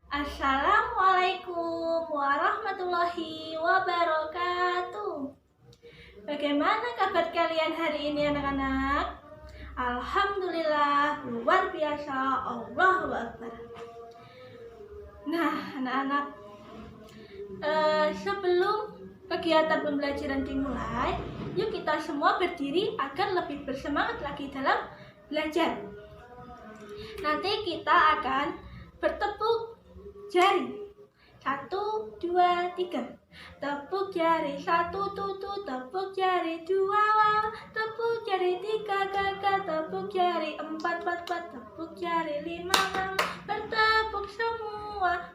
Assalamualaikum warahmatullahi wabarakatuh. Bagaimana kabar kalian hari ini anak-anak? Alhamdulillah, luar biasa, Allahu Akbar. Nah anak-anak, sebelum kegiatan pembelajaran dimulai, yuk kita semua berdiri agar lebih bersemangat lagi dalam belajar. Nanti kita akan bertepuk jari. 1, 2, 3. Tepuk jari 1 tutu, tepuk jari 2 waw, tepuk jari 3 kakak, tepuk jari 4 4 4, tepuk jari 5 6, bertepuk semua.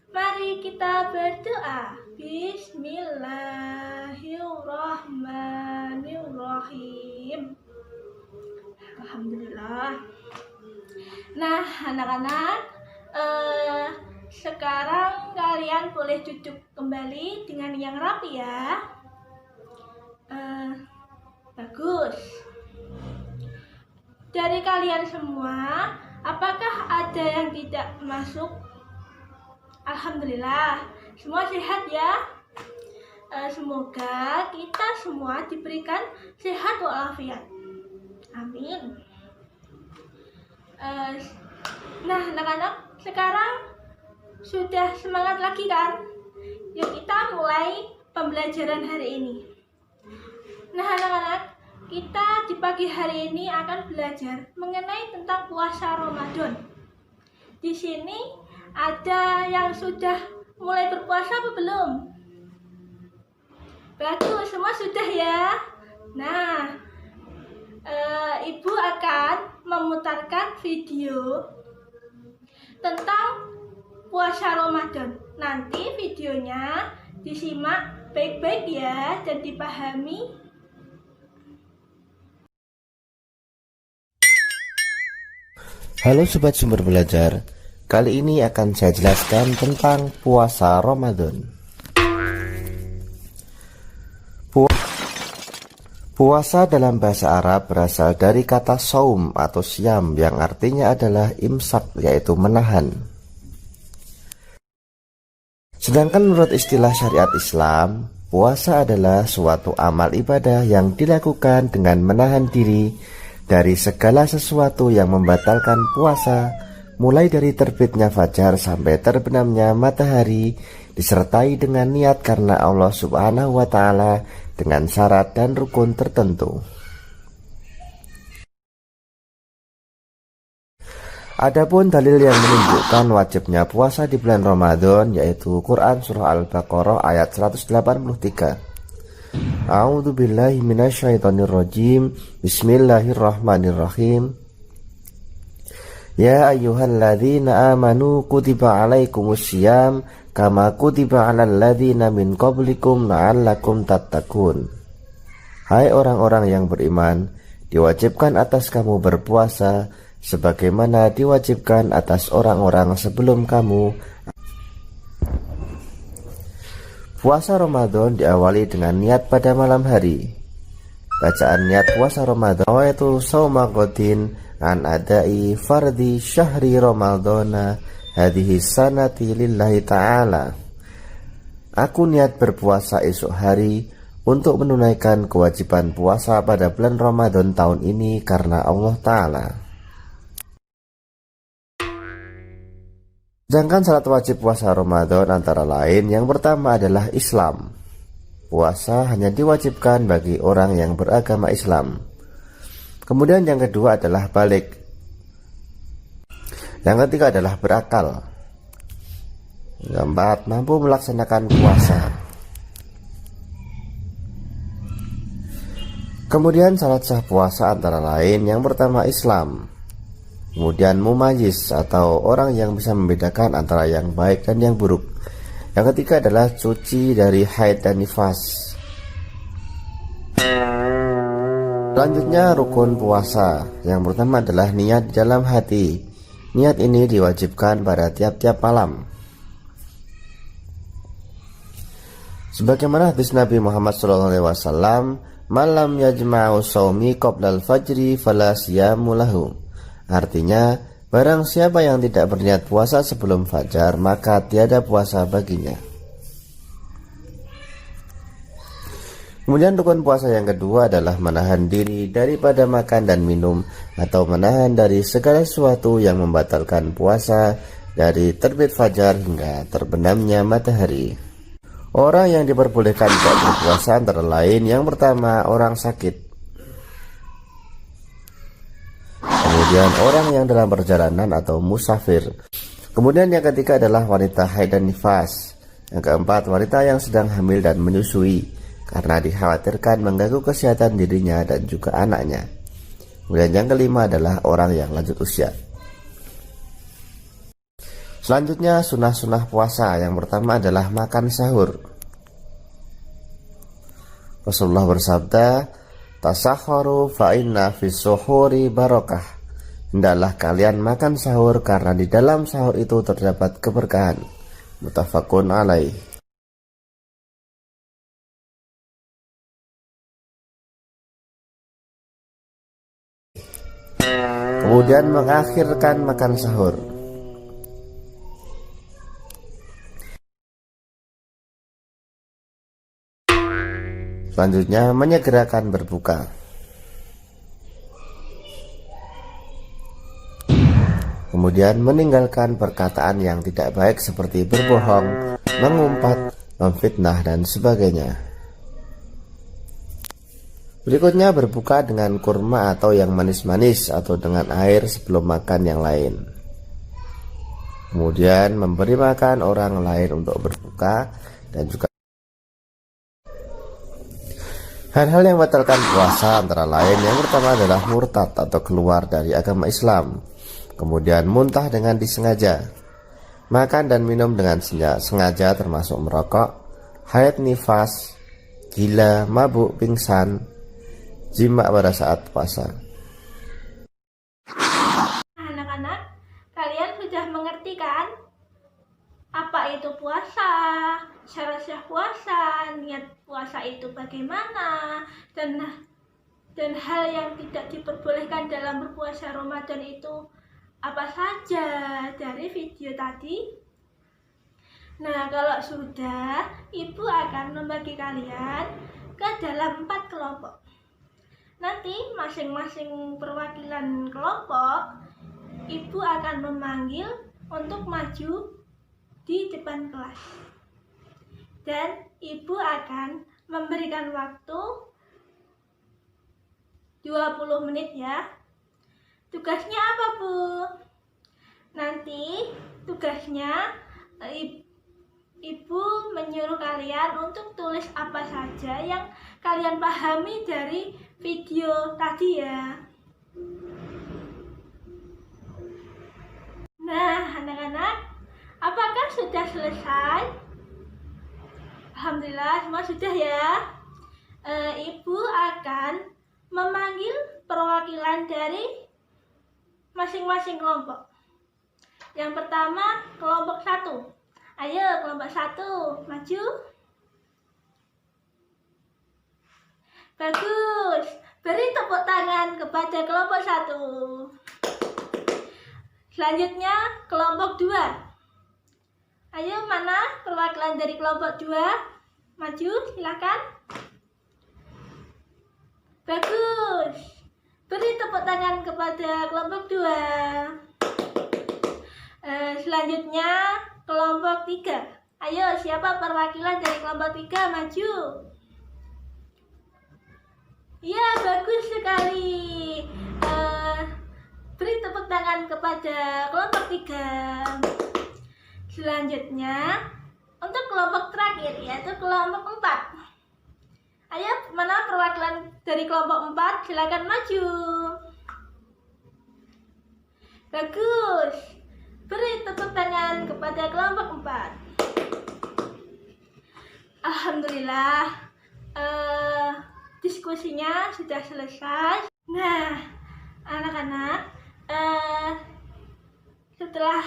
Mari kita berdoa. Bismillahirrahmanirrahim. Alhamdulillah. Nah anak-anak, sekarang kalian boleh duduk kembali dengan yang rapi ya. Bagus. Dari kalian semua, apakah ada yang tidak masuk? Alhamdulillah, semua sehat ya. Semoga kita semua diberikan sehat walafiat. Amin. Nah anak-anak, sekarang sudah semangat lagi kan? Yuk kita mulai pembelajaran hari ini. Nah anak-anak, kita di pagi hari ini akan belajar mengenai tentang puasa Ramadan. Di sini ada yang sudah mulai berpuasa apa belum? Bagus, semua sudah ya. Nah, Ibu akan memutarkan video tentang puasa Ramadan. Nanti videonya disimak baik-baik ya dan dipahami. Halo Sobat Sumber Belajar, kali ini akan saya jelaskan tentang puasa Ramadan. Puasa dalam bahasa Arab berasal dari kata saum atau siam yang artinya adalah imsak, yaitu menahan. Sedangkan menurut istilah syariat Islam, puasa adalah suatu amal ibadah yang dilakukan dengan menahan diri dari segala sesuatu yang membatalkan puasa, mulai dari terbitnya fajar sampai terbenamnya matahari, disertai dengan niat karena Allah Subhanahu wa Ta'ala dengan syarat dan rukun tertentu. Adapun dalil yang menunjukkan wajibnya puasa di bulan Ramadan yaitu Quran Surah Al-Baqarah ayat 183. A'udzu billahi minasyaitonir rajim. Bismillahirrahmanirrahim. Ya ayyuhalladzina amanu kutiba alaikumussyam kama kutiba alal ladzina min qablikum la'allakum tattaqun. Hai orang-orang yang beriman, diwajibkan atas kamu berpuasa sebagaimana diwajibkan atas orang-orang sebelum kamu. Puasa Ramadan diawali dengan niat pada malam hari. Bacaan niat puasa Ramadan yaitu shauma ghadin an adai fardhi syahri ramadhana hadhihi sanati lillahi ta'ala. Aku niat berpuasa esok hari untuk menunaikan kewajiban puasa pada bulan Ramadan tahun ini karena Allah Ta'ala. Sedangkan syarat wajib puasa Ramadan antara lain yang pertama adalah Islam. Puasa hanya diwajibkan bagi orang yang beragama Islam. Kemudian yang kedua adalah balik. Yang ketiga adalah berakal. Yang keempat, mampu melaksanakan puasa. Kemudian syarat sah puasa antara lain yang pertama Islam. Kemudian mumayyiz atau orang yang bisa membedakan antara yang baik dan yang buruk. Yang ketiga adalah suci dari haid dan nifas. Selanjutnya rukun puasa. Yang pertama adalah niat di dalam hati. Niat ini diwajibkan pada tiap-tiap malam. Sebagaimana hadis Nabi Muhammad SAW, malam yajma'u shaumi qoblal fajri fala siyamu lahu. Artinya, Barang siapa yang tidak berniat puasa sebelum fajar, maka tiada puasa baginya. Kemudian rukun puasa yang kedua adalah menahan diri daripada makan dan minum, atau menahan dari segala sesuatu yang membatalkan puasa dari terbit fajar hingga terbenamnya matahari. Orang yang diperbolehkan tidak berpuasa antara lain, yang pertama orang sakit, kemudian orang yang dalam perjalanan atau musafir, kemudian yang ketiga adalah wanita haid dan nifas, yang keempat wanita yang sedang hamil dan menyusui karena dikhawatirkan mengganggu kesehatan dirinya dan juga anaknya, kemudian yang kelima adalah orang yang lanjut usia. Selanjutnya sunah-sunah puasa. Yang pertama adalah makan sahur. Rasulullah bersabda, "Tasahharu fa inna fis suhuri barakah." Hendaklah kalian makan sahur karena di dalam sahur itu terdapat keberkahan. Muttafaqun alaih. Kemudian mengakhirkan makan sahur. Selanjutnya menyegerakan berbuka. Kemudian meninggalkan perkataan yang tidak baik seperti berbohong, mengumpat, memfitnah dan sebagainya. Berikutnya berbuka dengan kurma atau yang manis-manis atau dengan air sebelum makan yang lain. Kemudian memberi makan orang lain untuk berbuka dan juga hal-hal yang membatalkan puasa antara lain, yang pertama adalah murtad atau keluar dari agama Islam, kemudian muntah dengan disengaja, makan dan minum dengan sengaja termasuk merokok, haid nifas, gila, mabuk, pingsan, jima pada saat puasa. Anak-anak, kalian sudah mengerti kan? Apa itu puasa, syarat-syarat puasa, niat puasa itu bagaimana, dan hal yang tidak diperbolehkan dalam berpuasa Ramadan itu apa saja dari video tadi? Nah, kalau sudah, Ibu akan membagi kalian ke dalam 4 kelompok. Nanti masing-masing perwakilan kelompok, Ibu akan memanggil untuk maju di depan kelas. Dan Ibu akan memberikan waktu 20 menit ya. Tugasnya apa, Bu? Nanti tugasnya Ibu menyuruh kalian untuk tulis apa saja yang kalian pahami dari video tadi ya. Nah, anak-anak, apakah sudah selesai? Alhamdulillah, semua sudah ya. Ibu akan memanggil perwakilan dari masing-masing kelompok. Yang pertama, kelompok 1. Ayo, kelompok 1, maju. Bagus. Beri tepuk tangan kepada kelompok 1. Selanjutnya, kelompok 2. Ayo, mana perwakilan dari kelompok 2? Maju, silakan. Bagus. Beri tepuk tangan kepada kelompok 2. Selanjutnya, kelompok 3. Ayo, siapa perwakilan dari kelompok 3? Maju. Ya, bagus sekali. Beri tepuk tangan kepada kelompok 3. Selanjutnya, untuk kelompok terakhir, yaitu kelompok 4. Ayo, mana perwakilan dari kelompok 4? Silakan maju. Bagus. Beri tepuk tangan kepada kelompok 4. Alhamdulillah, diskusinya sudah selesai. Nah, anak-anak, setelah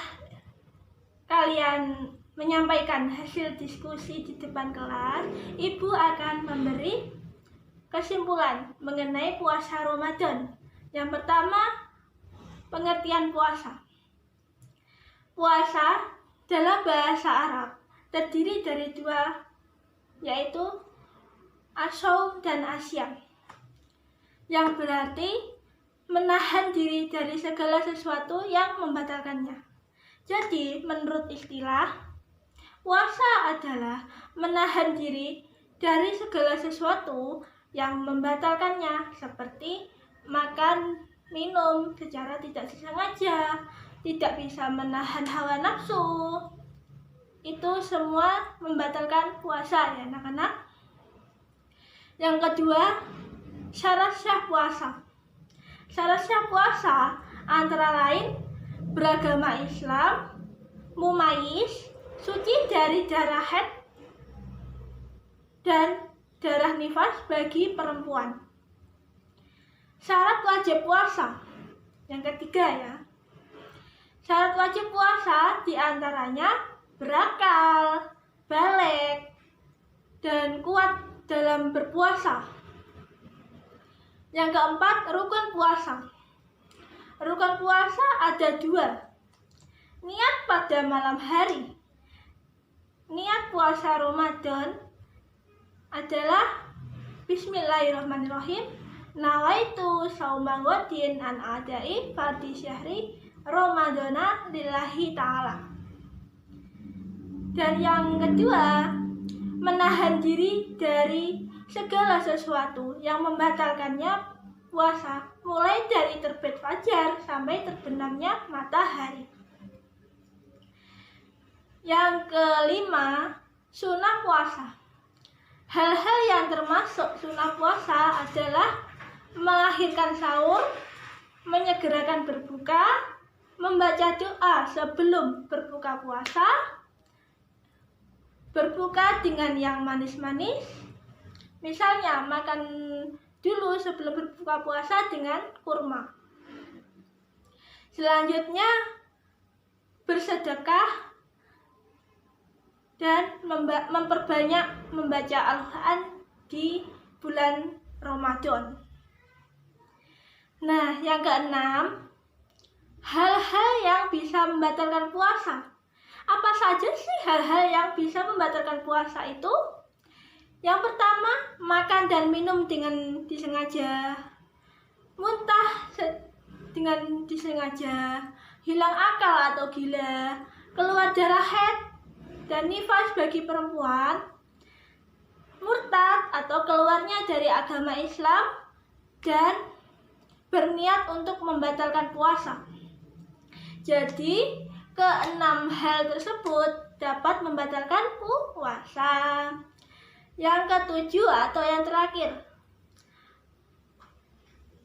kalian menyampaikan hasil diskusi di depan kelas, Ibu akan memberi kesimpulan mengenai puasa Ramadan. Yang pertama, pengertian puasa. Puasa dalam bahasa Arab terdiri dari dua, yaitu as-shaum dan asyam, yang berarti menahan diri dari segala sesuatu yang membatalkannya. Jadi, menurut istilah, puasa adalah menahan diri dari segala sesuatu yang membatalkannya, seperti makan, minum secara tidak sengaja, tidak bisa menahan hawa nafsu. Itu semua membatalkan puasa ya anak-anak. Yang kedua, syarat sah puasa. Syarat sah puasa antara lain beragama Islam, mumayyiz, suci dari darah haid dan darah nifas bagi perempuan. Syarat wajib puasa yang ketiga ya. Syarat wajib puasa diantaranya berakal, baligh, dan kuat dalam berpuasa. Yang keempat, rukun puasa. Rukun puasa ada dua. Niat pada malam hari. Niat puasa Ramadan adalah Bismillahirrahmanirrahim. Nawaitu shauma ghadin an adai fardhi syahri Ramadana lillahi ta'ala. Dan yang kedua, menahan diri dari segala sesuatu yang membatalkannya puasa, mulai dari terbit fajar sampai terbenamnya matahari. Yang kelima, sunnah puasa. Hal-hal yang termasuk sunnah puasa adalah mengakhirkan sahur, menyegerakan berbuka, membaca doa sebelum berbuka puasa, berbuka dengan yang manis-manis, misalnya makan dulu sebelum berbuka puasa dengan kurma. Selanjutnya bersedekah dan memperbanyak membaca Al-Quran di bulan Ramadan. Nah, yang keenam, hal-hal yang bisa membatalkan puasa. Apa saja sih hal-hal yang bisa membatalkan puasa itu? Yang pertama, makan dan minum dengan disengaja, muntah dengan disengaja, hilang akal atau gila, keluar darah haid dan nifas bagi perempuan, murtad atau keluarnya dari agama Islam, dan berniat untuk membatalkan puasa. Jadi, keenam hal tersebut dapat membatalkan puasa. Yang ketujuh atau yang terakhir,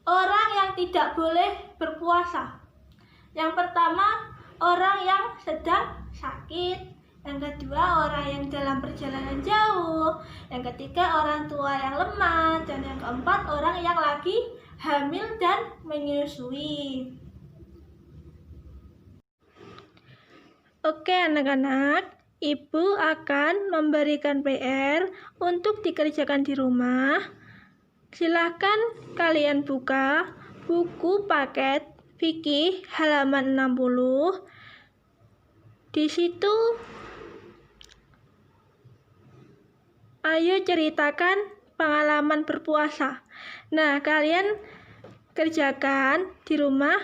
orang yang tidak boleh berpuasa. Yang pertama, orang yang sedang sakit. Yang kedua, orang yang dalam perjalanan jauh. Yang ketiga, orang tua yang lemah. Dan yang keempat, orang yang lagi hamil dan menyusui. Oke anak-anak, Ibu akan memberikan PR untuk dikerjakan di rumah. Silahkan kalian buka buku paket fikih halaman 60. Di situ ayo ceritakan pengalaman berpuasa. Nah, kalian kerjakan di rumah,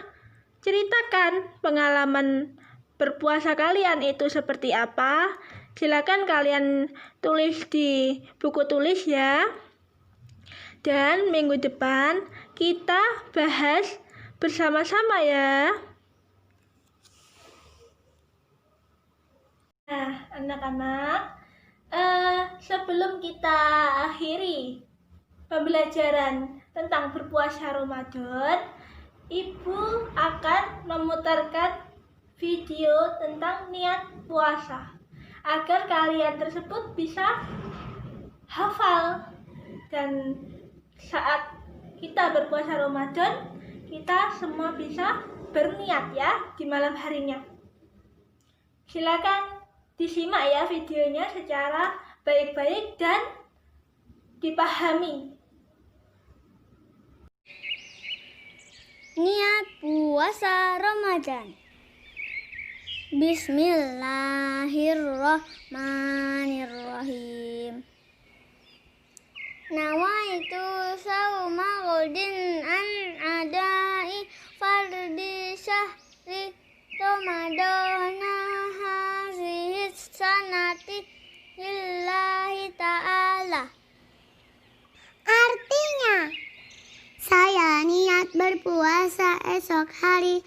ceritakan pengalaman berpuasa kalian itu seperti apa. Silakan kalian tulis di buku tulis ya. Dan minggu depan kita bahas bersama-sama ya. Nah, anak-anak, sebelum kita akhiri pembelajaran tentang berpuasa Ramadan, Ibu akan memutarkan video tentang niat puasa agar kalian tersebut bisa hafal, dan saat kita berpuasa Ramadan kita semua bisa berniat ya di malam harinya. Silakan disimak ya videonya secara baik-baik dan dipahami. Niat puasa Ramadan. Bismillahirrahmanirrahim. Nawaitu sauma ghadin an adai fardi syahri Ramadana hazihi sanati lillahi ta'ala. Artinya, saya niat berpuasa esok hari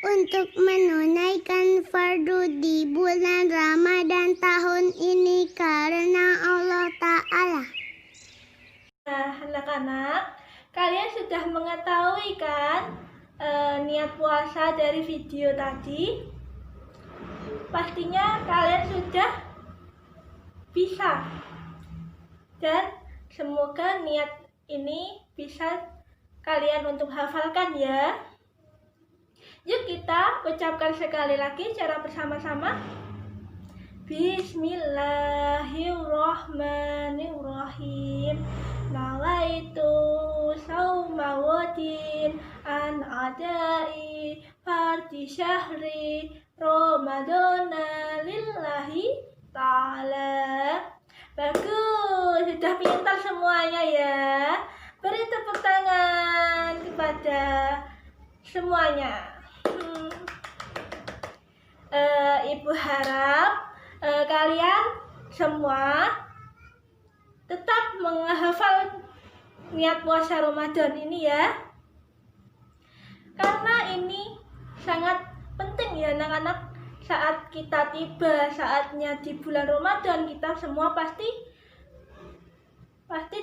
untuk menunaikan fardu di bulan Ramadan tahun ini karena Allah Ta'ala. Nah, anak-anak, kalian sudah mengetahui kan niat puasa dari video tadi? Pastinya kalian sudah bisa. Dan semoga niat ini bisa kalian untuk hafalkan ya. Yuk kita ucapkan sekali lagi secara bersama-sama. Bismillahirrahmanirrahim. Nawaitu sauma ghadin an adai fardi syahri Ramadana lillahi ta'ala. Bagus, sudah pintar semuanya ya. Beri tepuk tangan kepada semuanya. Ibu harap kalian semua tetap menghafal niat puasa Ramadan ini ya. Karena ini sangat penting ya anak-anak. Saat kita tiba saatnya di bulan Ramadan, kita semua pasti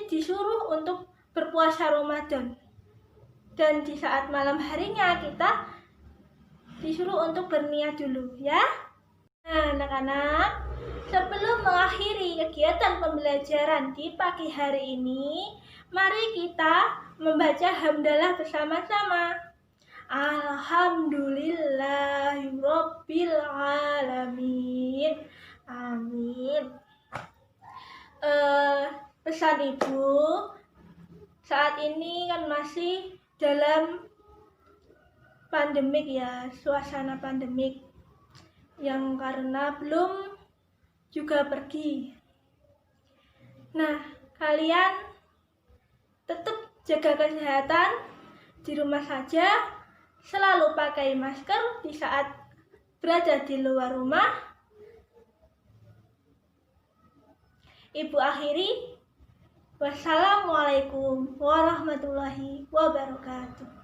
disuruh untuk berpuasa Ramadan. Dan di saat malam harinya kita disuruh untuk berniat dulu ya. Nah anak-anak, sebelum mengakhiri kegiatan pembelajaran di pagi hari ini, mari kita membaca hamdalah bersama-sama. Alhamdulillahirabbil alamin. Amin. Pesan ibu, saat ini kan masih dalam pandemik ya, suasana pandemik yang karena belum juga pergi. Nah, kalian tetap jaga kesehatan di rumah saja, selalu pakai masker di saat berada di luar rumah. Ibu akhiri, wassalamualaikum warahmatullahi wabarakatuh.